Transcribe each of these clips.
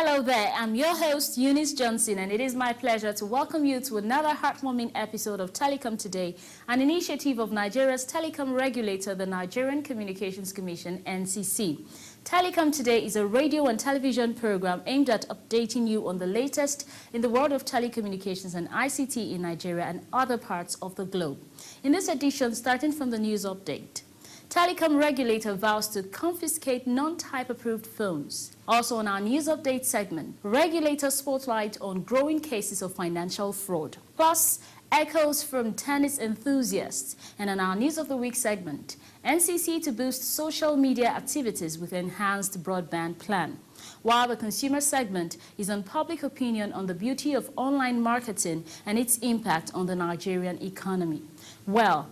Hello there, I'm your host Eunice Johnson, and it is my pleasure to welcome you to another heartwarming episode of Telecom Today, an initiative of Nigeria's telecom regulator, the Nigerian Communications Commission, NCC. Telecom Today is a radio and television program aimed at updating you on the latest in the world of telecommunications and ICT in Nigeria and other parts of the globe. In this edition, starting from the news update, Telecom regulator vows to confiscate non-type approved phones. Also on our news update segment, regulator spotlight on growing cases of financial fraud. Plus, echoes from tennis enthusiasts. And on our news of the week segment, NCC to boost social media activities with enhanced broadband plan. While the consumer segment is on public opinion on the beauty of online marketing and its impact on the Nigerian economy. Well,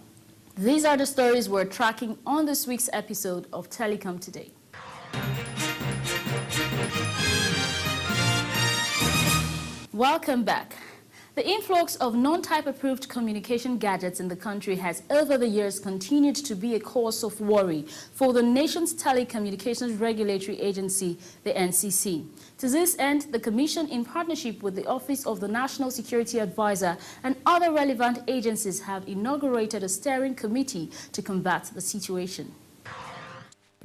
these are the stories we're tracking on this week's episode of Telecom Today. Welcome back. The influx of non-type approved communication gadgets in the country has over the years continued to be a cause of worry for the nation's telecommunications regulatory agency, the NCC. To this end, the Commission, in partnership with the Office of the National Security Advisor and other relevant agencies, have inaugurated a steering committee to combat the situation.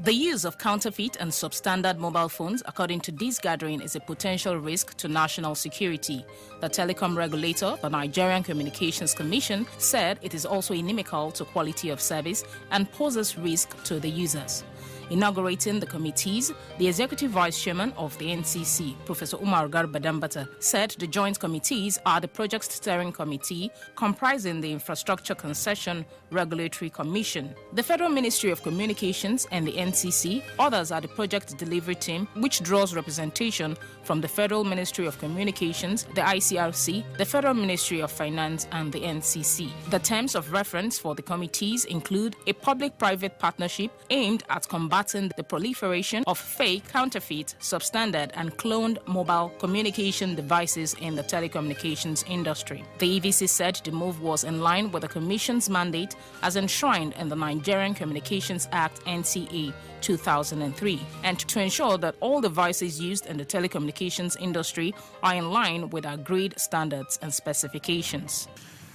The use of counterfeit and substandard mobile phones, according to this gathering, is a potential risk to national security. The telecom regulator, the Nigerian Communications Commission, said it is also inimical to quality of service and poses risk to the users. Inaugurating the committees, the Executive Vice Chairman of the NCC, Professor Umar Garba Dambata, said the joint committees are the Project Steering Committee, comprising the Infrastructure Concession Regulatory Commission, the Federal Ministry of Communications and the NCC. Others are the Project Delivery Team, which draws representation from the Federal Ministry of Communications, the ICRC, the Federal Ministry of Finance and the NCC. The terms of reference for the committees include a public-private partnership aimed at combating the proliferation of fake, counterfeit, substandard and cloned mobile communication devices in the telecommunications industry. The EVC said the move was in line with the Commission's mandate as enshrined in the Nigerian Communications Act NCA 2003, and to ensure that all devices used in the telecommunications industry are in line with agreed standards and specifications.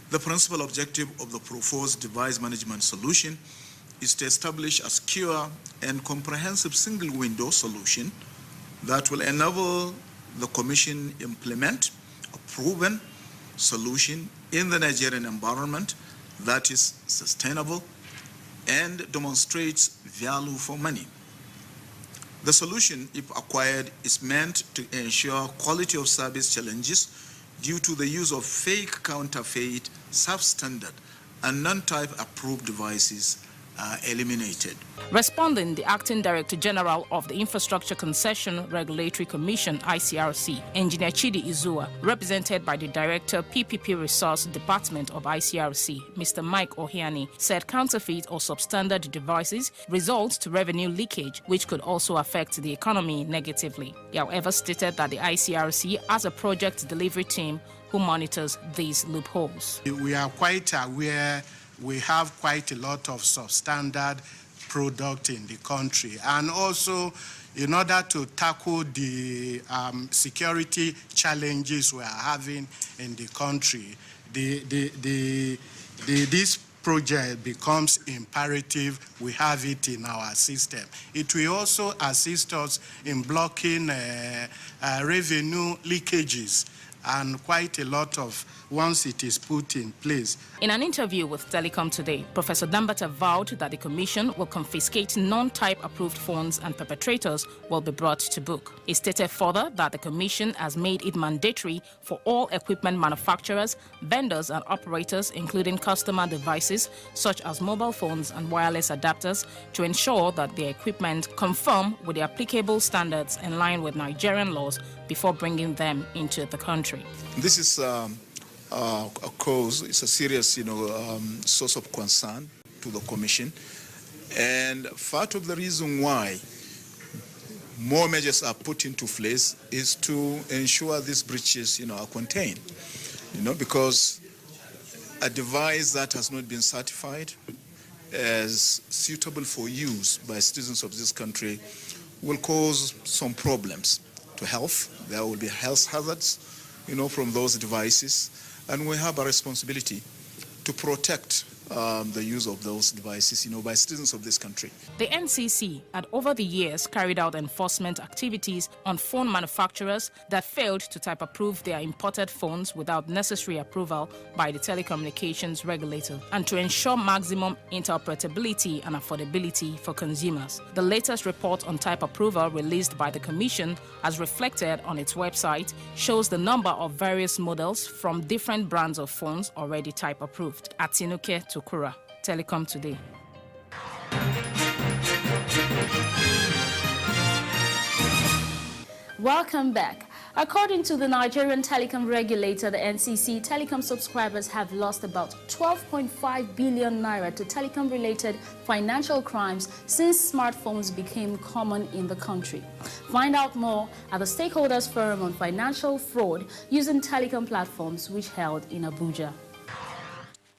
The principal objective of the proposed device management solution is to establish a secure and comprehensive single-window solution that will enable the Commission implement a proven solution in the Nigerian environment that is sustainable and demonstrates value for money. The solution, if acquired, is meant to ensure quality of service challenges due to the use of fake, counterfeit, substandard, and non-type approved devices are eliminated. Responding, the Acting Director General of the Infrastructure Concession Regulatory Commission, ICRC, Engineer Chidi Izua, represented by the Director, PPP Resource Department of ICRC, Mr. Mike Ohiani, said counterfeit or substandard devices result to revenue leakage, which could also affect the economy negatively. He, however, stated that the ICRC has a project delivery team who monitors these loopholes. We are quite aware we have quite a lot of substandard product in the country, and also in order to tackle the security challenges we are having in the country, this project becomes imperative we have it in our system. It will also assist us in blocking revenue leakages and quite a lot of once it is put in place. In an interview with Telecom Today, Professor Dambata vowed that the Commission will confiscate non-type approved phones and perpetrators will be brought to book. He stated further that the Commission has made it mandatory for all equipment manufacturers, vendors and operators, including customer devices such as mobile phones and wireless adapters, to ensure that their equipment conform with the applicable standards in line with Nigerian laws before bringing them into the country. This is a cause, it's a serious, source of concern to the Commission, and part of the reason why more measures are put into place is to ensure these breaches, are contained, because a device that has not been certified as suitable for use by citizens of this country will cause some problems to to health. There will be health hazards, from those devices. And we have a responsibility to protect the use of those devices, by citizens of this country. The NCC had over the years carried out enforcement activities on phone manufacturers that failed to type approve their imported phones without necessary approval by the telecommunications regulator and to ensure maximum interoperability and affordability for consumers. The latest report on type approval released by the Commission, as reflected on its website, shows the number of various models from different brands of phones already type approved. Atinuke Tukura, Telecom Today. Welcome back. According to the Nigerian telecom regulator, the NCC, telecom subscribers have lost about 12.5 billion naira to telecom-related financial crimes since smartphones became common in the country. Find out more at the Stakeholders Forum on Financial Fraud using telecom platforms, which held in Abuja.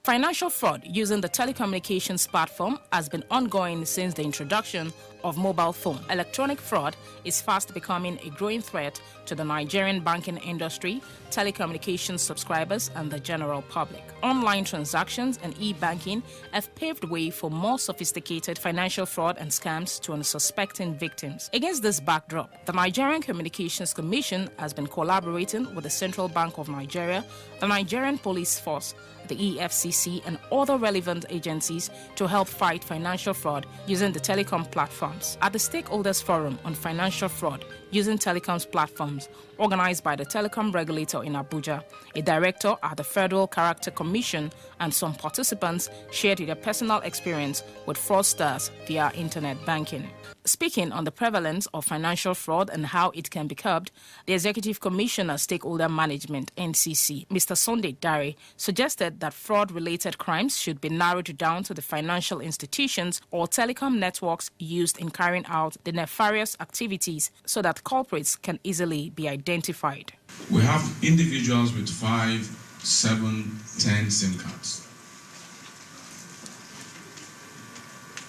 Financial fraud using the telecommunications platform has been ongoing since the introduction of mobile phone. Electronic fraud is fast becoming a growing threat to the Nigerian banking industry, telecommunications subscribers, and the general public. Online transactions and e-banking have paved way for more sophisticated financial fraud and scams to unsuspecting victims. Against this backdrop, the Nigerian Communications Commission has been collaborating with the Central Bank of Nigeria, the Nigerian Police Force, the EFCC, and other relevant agencies to help fight financial fraud using the telecom platforms. At the Stakeholders Forum on Financial Fraud using telecoms platforms, organized by the telecom regulator in Abuja, a director at the Federal Character Commission, and some participants shared their personal experience with fraudsters via internet banking. Speaking on the prevalence of financial fraud and how it can be curbed, the Executive Commissioner Stakeholder Management, NCC, Mr. Sunday Dare, suggested that fraud-related crimes should be narrowed down to the financial institutions or telecom networks used in carrying out the nefarious activities so that culprits can easily be identified. We have individuals with 5, 7, 10 SIM cards.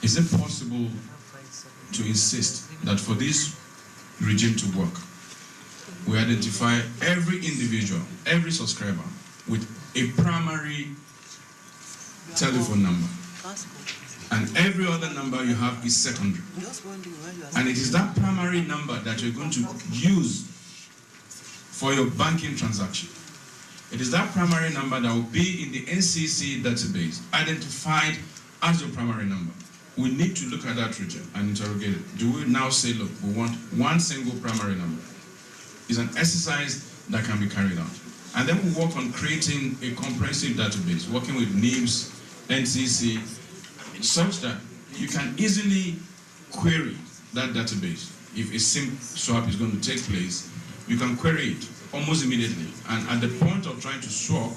Is it possible to insist that for this regime to work, we identify every individual, every subscriber with a primary telephone number, and every other number you have is secondary, and it is that primary number that you're going to use for your banking transaction? It is that primary number that will be in the NCC database identified as your primary number. We need to look at that region and interrogate it. Do we now say, look, we want one single primary number? It's an exercise that can be carried out. And then we work on creating a comprehensive database, working with NIMS, NCC, such that you can easily query that database. If a SIM swap is going to take place, you can query it almost immediately. And at the point of trying to swap,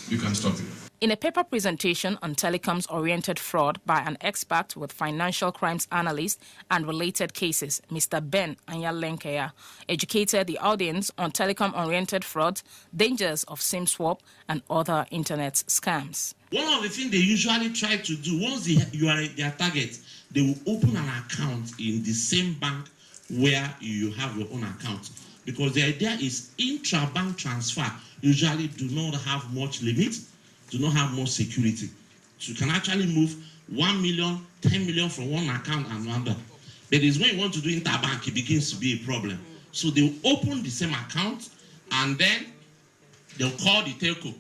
you can stop it. In a paper presentation on telecoms-oriented fraud by an expert with financial crimes analyst and related cases, Mr. Ben Anyalenkea educated the audience on telecom-oriented fraud, dangers of SIM swap, and other internet scams. One of the things they usually try to do, once you are their target, they will open an account in the same bank where you have your own account. Because the idea is intra-bank transfer usually do not have much limit, do not have more security. So you can actually move 1 million, 10 million from one account and another. But it's when you want to do interbank, it begins to be a problem. So they will open the same account and then they'll call the telco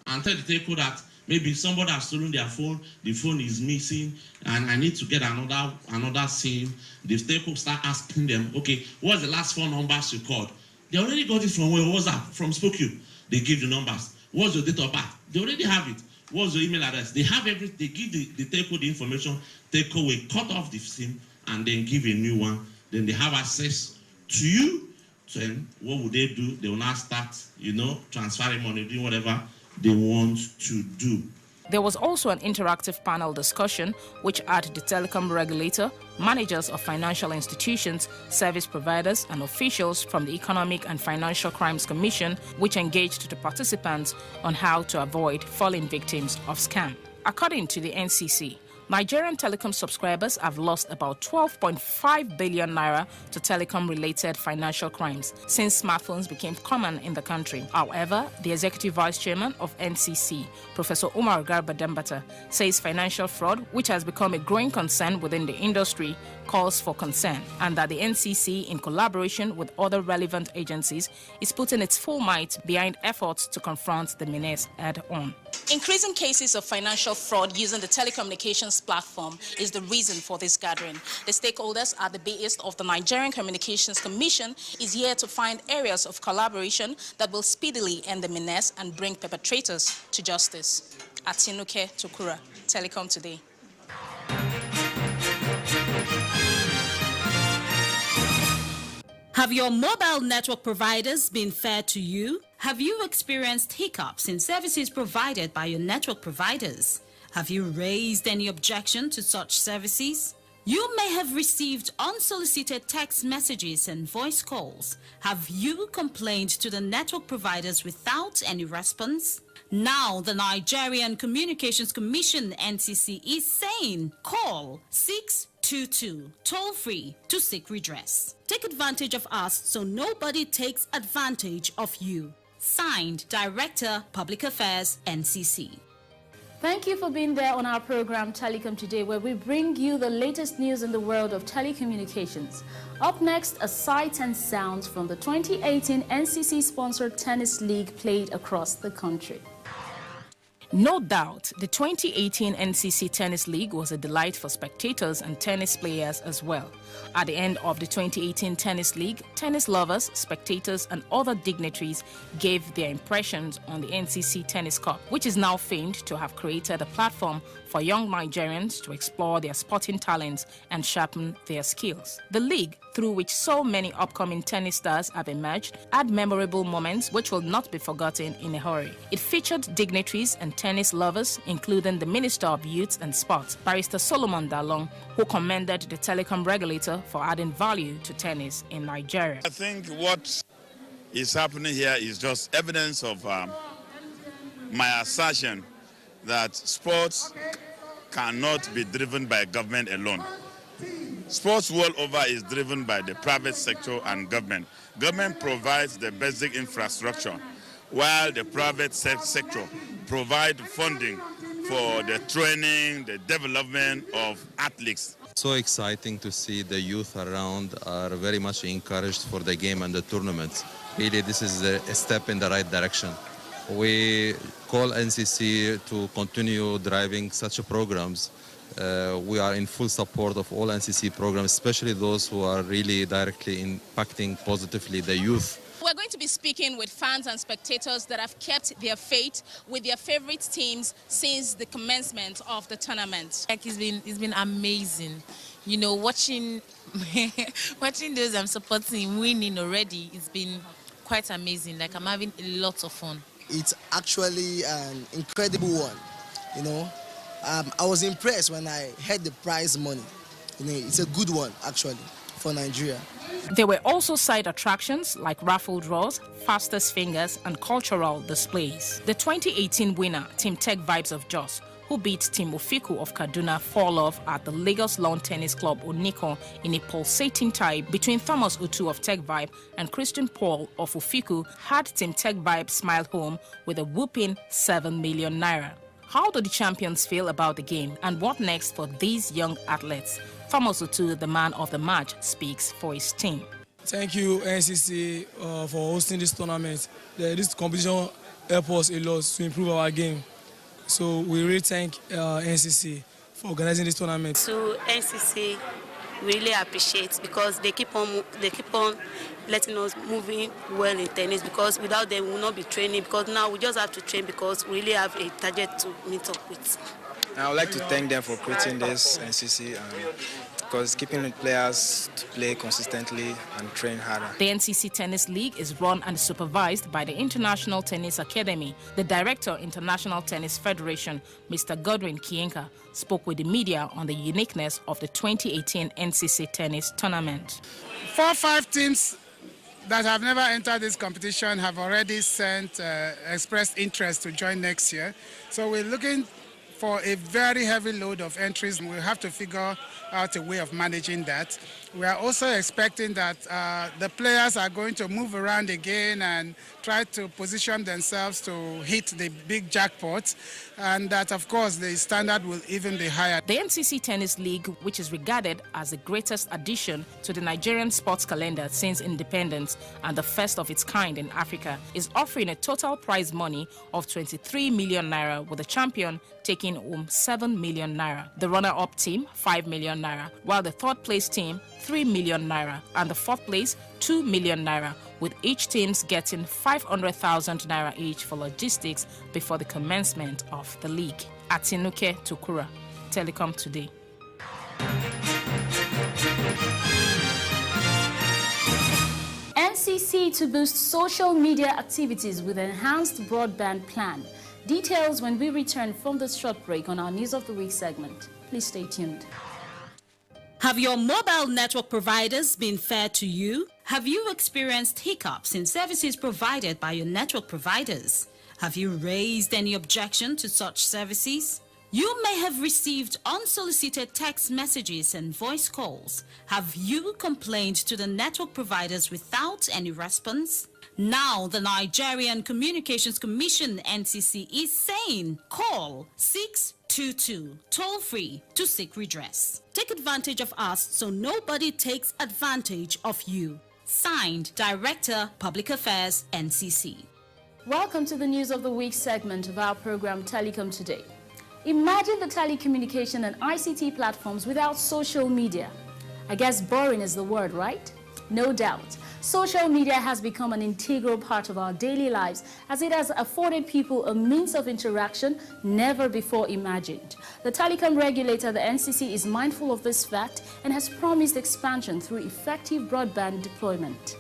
and tell the telco that maybe somebody has stolen their phone, the phone is missing, and I need to get another SIM. The telco start asking them, okay, what's the last 4 numbers you called? They already got it from where was that? From Spokane. They give the numbers. What's your date of birth? They already have it. What's your email address? They have everything. They give the telco the information. Telco will cut off the SIM and then give a new one. Then they have access to you. So then what would they do? They will now start, transferring money, doing whatever they want to do. There was also an interactive panel discussion which had the telecom regulator, managers of financial institutions, service providers, and officials from the Economic and Financial Crimes Commission, which engaged the participants on how to avoid falling victims of scam. According to the NCC, Nigerian telecom subscribers have lost about 12.5 billion naira to telecom-related financial crimes since smartphones became common in the country. However, the Executive Vice Chairman of NCC, Professor Umar Garba Dambata, says financial fraud, which has become a growing concern within the industry, calls for concern, and that the NCC, in collaboration with other relevant agencies, is putting its full might behind efforts to confront the menace head-on. Increasing cases of financial fraud using the telecommunications platform is the reason for this gathering. The stakeholders at the base of the Nigerian Communications Commission is here to find areas of collaboration that will speedily end the menace and bring perpetrators to justice. Atinuke Tokura, Telecom Today. Have your mobile network providers been fair to you? Have you experienced hiccups in services provided by your network providers? Have you raised any objection to such services? You may have received unsolicited text messages and voice calls. Have you complained to the network providers without any response? Now the Nigerian Communications Commission (NCC) is saying call 622 toll-free to seek redress. Take advantage of us so nobody takes advantage of you. Signed, Director, Public Affairs, NCC. Thank you for being there on our program Telecom Today, where we bring you the latest news in the world of telecommunications. Up next, a sight and sounds from the 2018 NCC-sponsored tennis league played across the country. No doubt, the 2018 NCC Tennis League was a delight for spectators and tennis players as well. At the end of the 2018 Tennis League, tennis lovers, spectators, and other dignitaries gave their impressions on the NCC Tennis Cup, which is now famed to have created a platform for young Nigerians to explore their sporting talents and sharpen their skills. The league, through which so many upcoming tennis stars have emerged, had memorable moments which will not be forgotten in a hurry. It featured dignitaries and tennis lovers, including the Minister of Youth and Sports, Barrister Solomon Dalong, who commended the telecom regulator for adding value to tennis in Nigeria. I think what is happening here is just evidence of my assertion that sports cannot be driven by government alone. Sports world over is driven by the private sector and government. Government provides the basic infrastructure, while the private sector provides funding for the training, the development of athletes. So exciting to see the youth around are very much encouraged for the game and the tournaments. Really, this is a step in the right direction. We call NCC to continue driving such programs. We are in full support of all NCC programs, especially those who are really directly impacting positively the youth. We're going to be speaking with fans and spectators that have kept their faith with their favorite teams since the commencement of the tournament. Like it's been amazing. You know, watching those I'm supporting winning already, it's been quite amazing. Like I'm having a lot of fun. It's actually an incredible one, you know. I was impressed when I heard the prize money. You know, it's a good one, actually, for Nigeria. There were also side attractions like raffle draws, fastest fingers, and cultural displays. The 2018 winner, Team Tech Vibes of Jos, who beat Team Ofiku of Kaduna 4-love at the Lagos Lawn Tennis Club Oniko in a pulsating tie between Thomas Otu of Tech Vibe and Christian Paul of Ofiku, had Team Tech Vibe smile home with a whooping 7 million naira. How do the champions feel about the game, and what next for these young athletes? Thomas Otu, the man of the match, speaks for his team. Thank you, NCC, for hosting this tournament. This competition helps us a lot to improve our game. So we really thank NCC for organizing this tournament. To NCC, we really appreciate because they keep on letting us moving well in tennis, because without them we will not be training, because now we just have to train because we really have a target to meet up with. I would like to thank them for creating this NCC because keeping the players to play consistently and train harder. The NCC Tennis League is run and supervised by the International Tennis Academy. The Director, International Tennis Federation, Mr. Godwin Kienka, spoke with the media on the uniqueness of the 2018 NCC Tennis Tournament. 4 or 5 teams that have never entered this competition have already expressed interest to join next year. So we're looking for a very heavy load of entries. We'll have to figure out a way of managing that. We are also expecting that the players are going to move around again and try to position themselves to hit the big jackpots, and that, of course, the standard will even be higher. The NCC Tennis League, which is regarded as the greatest addition to the Nigerian sports calendar since independence and the first of its kind in Africa, is offering a total prize money of 23 million naira, with the champion taking home 7 million naira, the runner-up team 5 million naira, while the third-place team 3 million naira, and the fourth place 2 million naira, with each teams getting 500,000 naira each for logistics before the commencement of the league. Atinuke Tukura, Telecom Today. NCC to boost social media activities with enhanced broadband plan. Details when we return from this short break on our News of the Week segment. Please stay tuned. Have your mobile network providers been fair to you? Have you experienced hiccups in services provided by your network providers? Have you raised any objection to such services? You may have received unsolicited text messages and voice calls. Have you complained to the network providers without any response? Now the Nigerian Communications Commission (NCC) is saying call 622 toll-free to seek redress. Take advantage of us so nobody takes advantage of you. Signed, Director, Public Affairs, NCC. Welcome to the News of the Week segment of our program Telecom Today. Imagine the telecommunication and ICT platforms without social media. I guess boring is the word, right? No doubt. Social media has become an integral part of our daily lives, as it has afforded people a means of interaction never before imagined. The telecom regulator, the NCC, is mindful of this fact and has promised expansion through effective broadband deployment.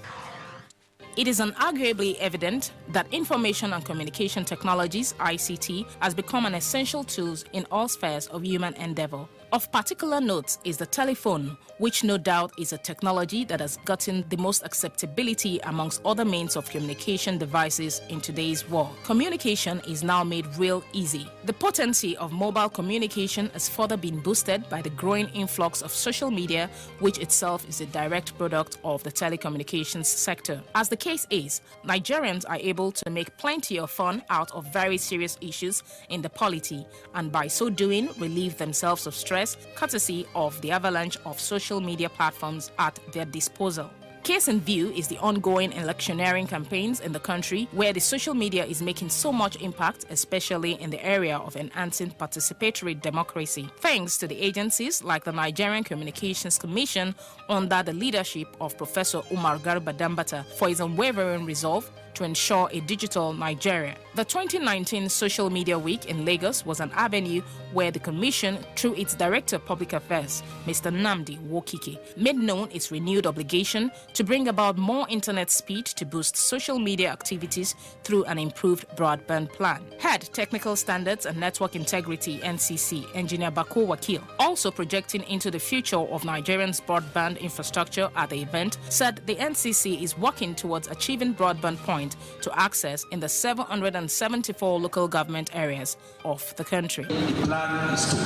It is unarguably evident that information and communication technologies, ICT, has become an essential tool in all spheres of human endeavor. Of particular note is the telephone, which no doubt is a technology that has gotten the most acceptability amongst other means of communication devices in today's world. Communication is now made real easy. The potency of mobile communication has further been boosted by the growing influx of social media, which itself is a direct product of the telecommunications sector. As the case is, Nigerians are able to make plenty of fun out of very serious issues in the polity, and by so doing relieve themselves of stress courtesy of the avalanche of social media platforms at their disposal. Case in view is the ongoing electioneering campaigns in the country, where the social media is making so much impact, especially in the area of enhancing participatory democracy, thanks to the agencies like the Nigerian Communications Commission under the leadership of Professor Umar Garba Dambata for his unwavering resolve to ensure a digital Nigeria. The 2019 Social Media Week in Lagos was an avenue where the Commission, through its Director of Public Affairs, Mr. Nnamdi Wokike, made known its renewed obligation to bring about more internet speed to boost social media activities through an improved broadband plan. Head Technical Standards and Network Integrity (NCC), Engineer Bako Wakil, also projecting into the future of Nigerians' broadband infrastructure at the event, said the NCC is working towards achieving broadband point to access in the 774 local government areas of the country. The plan is to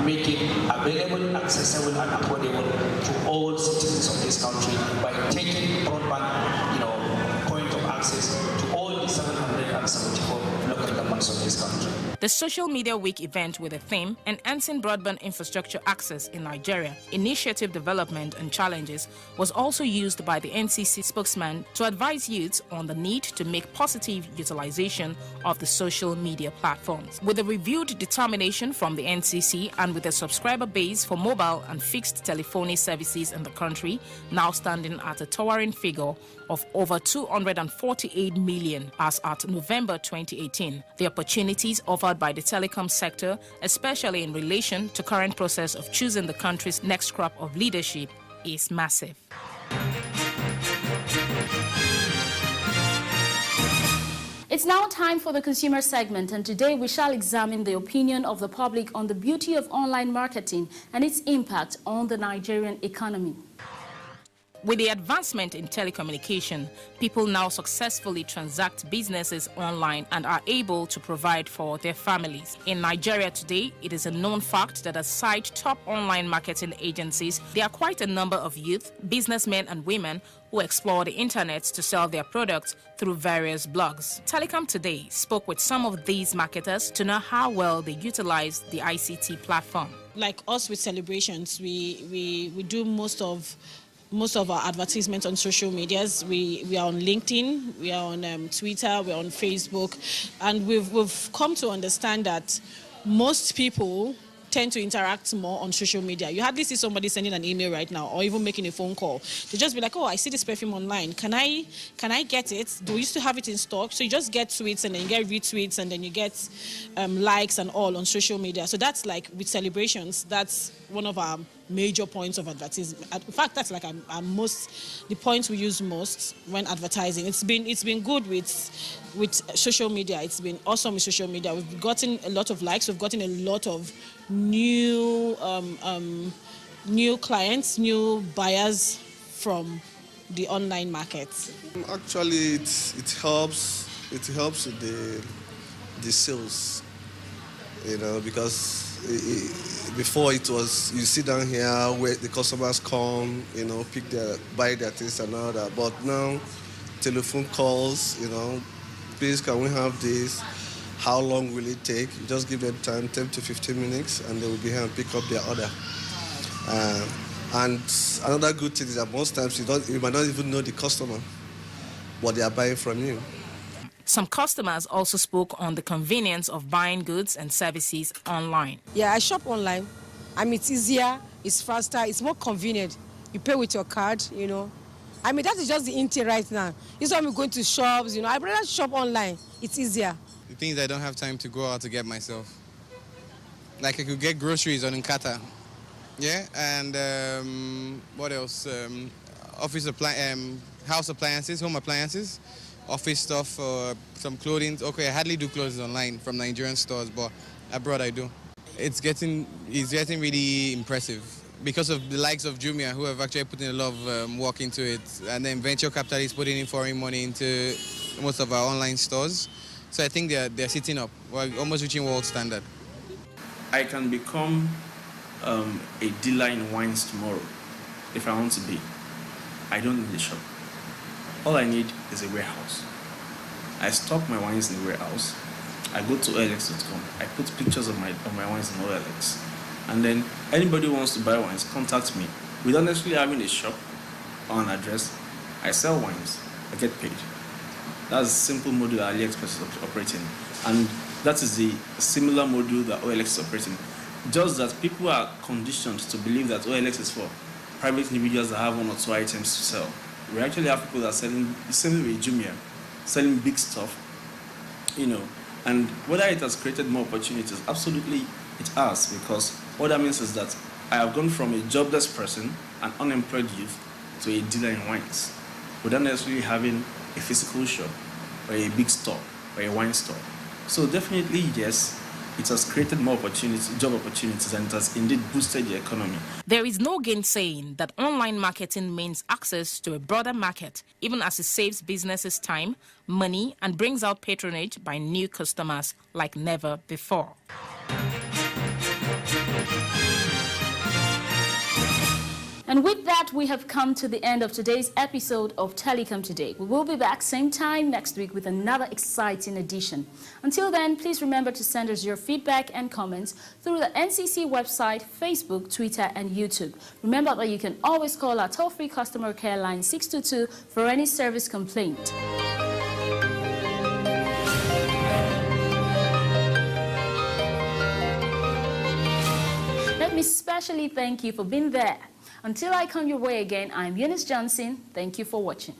make it available, accessible, and affordable to all citizens of this country by taking broadband, point of access to all the 774 local governments of this country. The Social Media Week event with the theme Enhancing Broadband Infrastructure Access in Nigeria, Initiative Development and Challenges was also used by the NCC spokesman to advise youths on the need to make positive utilization of the social media platforms. With a reviewed determination from the NCC and with a subscriber base for mobile and fixed telephony services in the country now standing at a towering figure of over 248 million as at November 2018, the opportunities offered by the telecom sector, especially in relation to current process of choosing the country's next crop of leadership, is massive. It's now time for the consumer segment, and today we shall examine the opinion of the public on the beauty of online marketing and its impact on the Nigerian economy. With the advancement in telecommunication, people now successfully transact businesses online and are able to provide for their families. In Nigeria today, it is a known fact that aside top online marketing agencies, there are quite a number of youth, businessmen and women who explore the internet to sell their products through various blogs. Telecom Today spoke with some of these marketers to know how well they utilize the ICT platform. Like us with celebrations, we do most of our advertisements on social medias. We are on LinkedIn, we are on Twitter, we're on Facebook, and we've come to understand that most people tend to interact more on social media. You hardly see somebody sending an email right now or even making a phone call. They just be like, oh, I see this perfume online. Can I get it? Do we used to have it in stock? So you just get tweets and then you get retweets and then you get likes and all on social media. So that's like with celebrations, that's one of our major points of advertising. In fact, that's like the points we use most when advertising. It's been good with social media. It's been awesome with social media. We've gotten a lot of likes. We've gotten a lot of new clients, new buyers from the online market. Actually, it helps with the sales, because before it was you sit down here where the customers come, buy their things and all that. But now, telephone calls, please can we have this? How long will it take? You just give them time, 10 to 15 minutes, and they will be here and pick up their order. And another good thing is that most times you might not even know the customer, but they are buying from you. Some customers also spoke on the convenience of buying goods and services online. Yeah, I shop online. It's easier, it's faster, it's more convenient. You pay with your card, that is just the intent right now. This is why I'm going to shops, I'd rather shop online. It's easier. The things I don't have time to go out to get myself. Like I could get groceries on Nkata. Yeah, and what else? House appliances, home appliances, office stuff, some clothing. Okay, I hardly do clothes online from Nigerian stores, but abroad I do. It's getting really impressive because of the likes of Jumia, who have actually put in a lot of work into it, and then venture capitalists putting in foreign money into most of our online stores. So I think they're sitting up, almost reaching world standard. I can become a dealer in wines tomorrow if I want to be. I don't need a shop. All I need is a warehouse. I stock my wines in the warehouse. I go to OLX.com. I put pictures of my wines in OLX. And then anybody who wants to buy wines, contact me. Without necessarily having a shop or an address, I sell wines. I get paid. That's a simple model that AliExpress is operating. And that is the similar model that OLX is operating. Just that people are conditioned to believe that OLX is for private individuals that have one or two items to sell. We actually have people that are selling, the same way with Jumia, selling big stuff, and whether it has created more opportunities, absolutely it has, because what that means is that I have gone from a jobless person, an unemployed youth, to a dealer in wines, without necessarily having a physical shop, or a big store, or a wine store. So definitely, yes, it has created more opportunities, job opportunities, and it has indeed boosted the economy. There is no gainsaying that online marketing means access to a broader market, even as it saves businesses time, money, and brings out patronage by new customers like never before. And with that, we have come to the end of today's episode of Telecom Today. We will be back same time next week with another exciting edition. Until then, please remember to send us your feedback and comments through the NCC website, Facebook, Twitter, and YouTube. Remember that you can always call our toll-free customer care line 622 for any service complaint. Let me especially thank you for being there. Until I come your way again, I'm Eunice Johnson. Thank you for watching.